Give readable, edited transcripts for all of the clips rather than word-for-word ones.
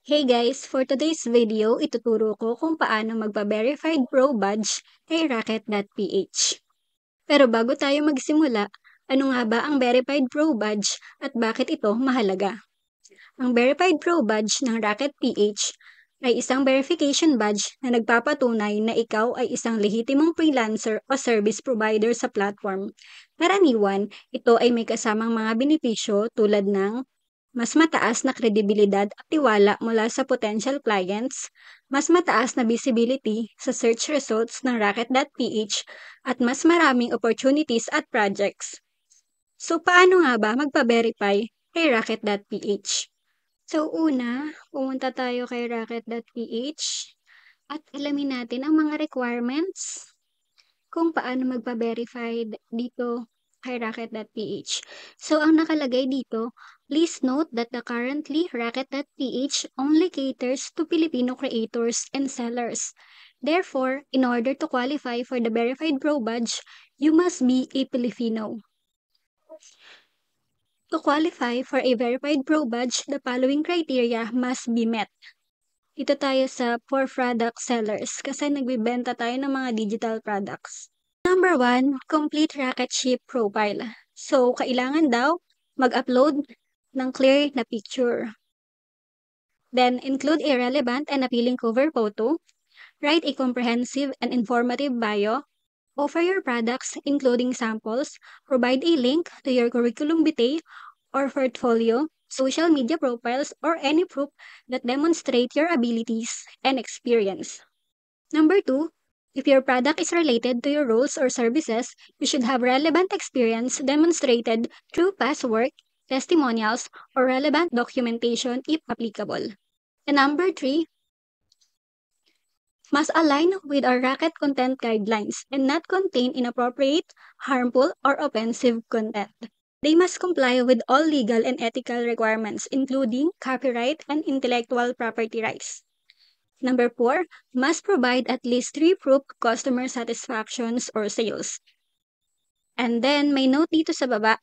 Hey guys, for today's video, ituturo ko kung paano magpa-verified pro badge kay Racket.ph. Pero bago tayo magsimula, ano nga ba ang verified pro badge at bakit ito mahalaga? Ang verified pro badge ng Racket.ph ay isang verification badge na nagpapatunay na ikaw ay isang lehitimong freelancer o service provider sa platform. Karaniwan, ito ay may kasamang mga benepisyo tulad ng mas mataas na kredibilidad at tiwala mula sa potential clients, mas mataas na visibility sa search results ng Racket.ph at mas maraming opportunities at projects. So paano nga ba magpa-verify kay Racket.ph? So una, pumunta tayo kay Racket.ph at alamin natin ang mga requirements kung paano magpa-verify dito kay Racket.ph. So, ang nakalagay dito, please note that the currently Racket.ph only caters to Filipino creators and sellers. Therefore, in order to qualify for the Verified Pro Badge, you must be a Filipino. To qualify for a Verified Pro Badge, the following criteria must be met. Dito tayo sa for product sellers kasi nagbibenta tayo ng mga digital products. Number 1, complete Racket Ship profile. So, kailangan daw mag-upload ng clear na picture. Then, include a relevant and appealing cover photo. Write a comprehensive and informative bio. Offer your products, including samples. Provide a link to your curriculum vitae or portfolio, social media profiles, or any proof that demonstrate your abilities and experience. Number 2, if your product is related to your roles or services, you should have relevant experience demonstrated through past work, testimonials, or relevant documentation if applicable. And number 3, must align with our Racket content guidelines and not contain inappropriate, harmful, or offensive content. They must comply with all legal and ethical requirements, including copyright and intellectual property rights. Number 4, must provide at least 3 proof customer satisfactions or sales. And then, may note dito sa baba,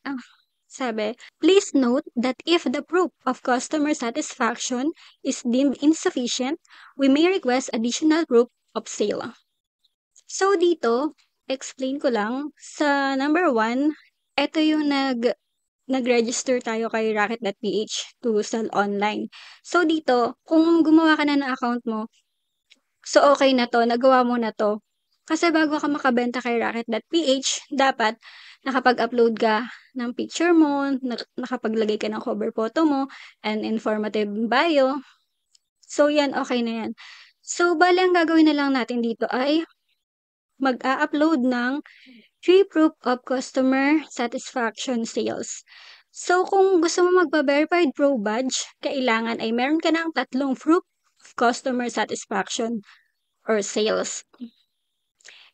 sabi, please note that if the proof of customer satisfaction is deemed insufficient, we may request additional proof of sale. So dito, explain ko lang, sa number 1, ito yung nag-register tayo kay Racket.ph to sell online. So dito, kung gumawa ka na ng account mo, so okay na to, nagawa mo na to. Kasi bago ka makabenta kay Racket.ph, dapat nakapag-upload ka ng picture mo, nakapaglagay ka ng cover photo mo, and informative bio. So yan, okay na yan. So bali ang gagawin na lang natin dito ay mag-a-upload ng 3 proof of customer satisfaction sales. So kung gusto mo magpa-verified pro badge, kailangan ay meron ka ng 3 proof of customer satisfaction or sales.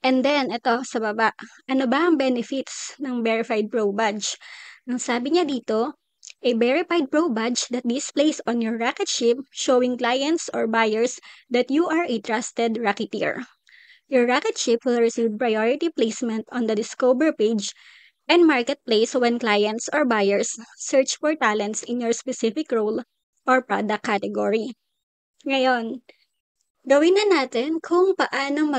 And then, ito sa baba, ano ba ang benefits ng Verified Pro Badge? Ang sabi niya dito, a Verified Pro Badge that displays on your Racket ship showing clients or buyers that you are a trusted racketeer. Your Racket ship will receive priority placement on the Discover page and marketplace when clients or buyers search for talents in your specific role or product category. Ngayon, gawin na natin kung paano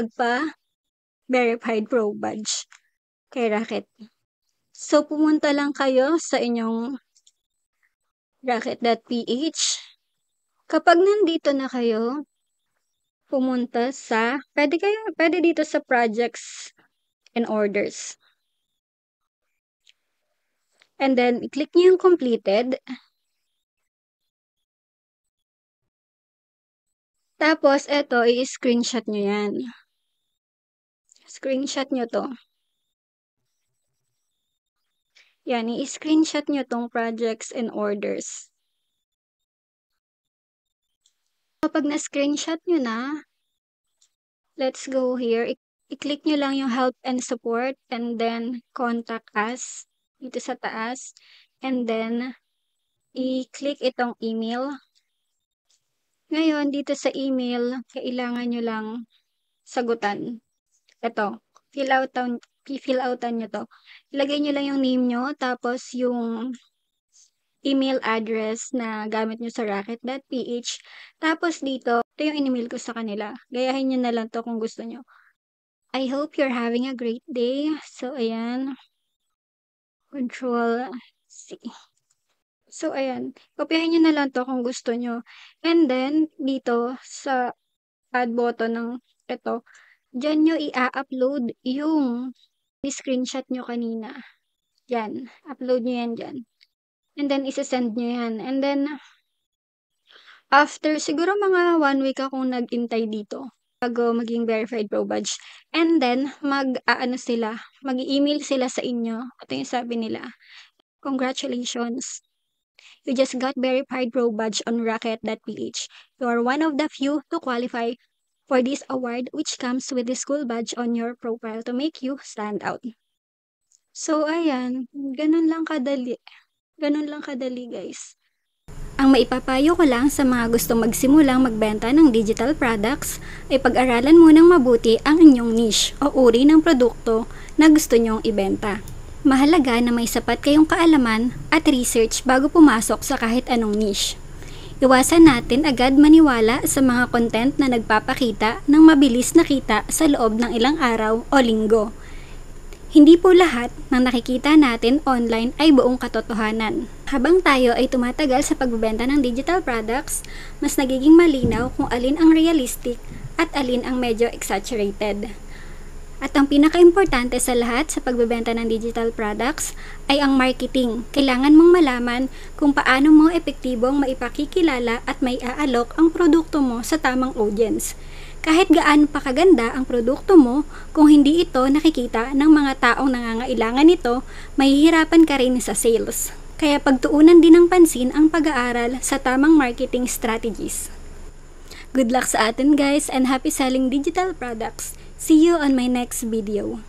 Verified Pro Badge kay Racket. So, pumunta lang kayo sa inyong Racket.ph. Kapag nandito na kayo, pumunta sa, pwede dito sa projects and orders. And then, i-click nyo yung completed. Tapos, eto, i-screenshot nyo yan. Screenshot nyo to. Yan, i-screenshot nyo tong projects and orders. Kapag na-screenshot nyo na, let's go here. I-click nyo lang yung help and support and then contact us dito sa taas. And then, i-click itong email. Ngayon, dito sa email, kailangan nyo lang sagutan. Ito, fill outan nyo to. Ilagay nyo lang yung name nyo, tapos yung email address na gamit nyo sa Rocket.ph. Tapos dito, ito yung in-email ko sa kanila. Gayahin nyo na lang to kung gusto nyo. I hope you're having a great day. So, ayan. Control C. So, ayan. Kopyahin nyo na lang to kung gusto nyo. And then, dito sa add button ng ito, dyan nyo i-upload yung screenshot nyo kanina. Yan. Upload nyo yan dyan. And then, isa-send nyo yan. And then, after siguro mga 1 week akong nag-intay dito bago maging verified pro badge. And then, mag-email sila sa inyo. Ito yung sabi nila. Congratulations. You just got verified pro badge on Rocket.ph. You are one of the few to qualify for this award which comes with the school badge on your profile to make you stand out. So, ayan. Ganun lang kadali. Ganun lang kadali, guys. Ang maipapayo ko lang sa mga gustong magsimulang magbenta ng digital products ay pag-aralan munang mabuti ang inyong niche o uri ng produkto na gusto nyong ibenta. Mahalaga na may sapat kayong kaalaman at research bago pumasok sa kahit anong niche. Iwasan natin agad maniwala sa mga content na nagpapakita ng mabilis na kita sa loob ng ilang araw o linggo. Hindi po lahat ng nakikita natin online ay buong katotohanan. Habang tayo ay tumatagal sa pagbebenta ng digital products, mas nagiging malinaw kung alin ang realistic at alin ang medyo exaggerated. At ang pinaka-importante sa lahat sa pagbebenta ng digital products ay ang marketing. Kailangan mong malaman kung paano mo epektibong maipakikilala at maiaalok ang produkto mo sa tamang audience. Kahit gaano pa kaganda ang produkto mo, kung hindi ito nakikita ng mga taong nangangailangan nito, mahihirapan ka rin sa sales. Kaya pagtuunan din ng pansin ang pag-aaral sa tamang marketing strategies. Good luck sa atin guys and happy selling digital products! See you on my next video.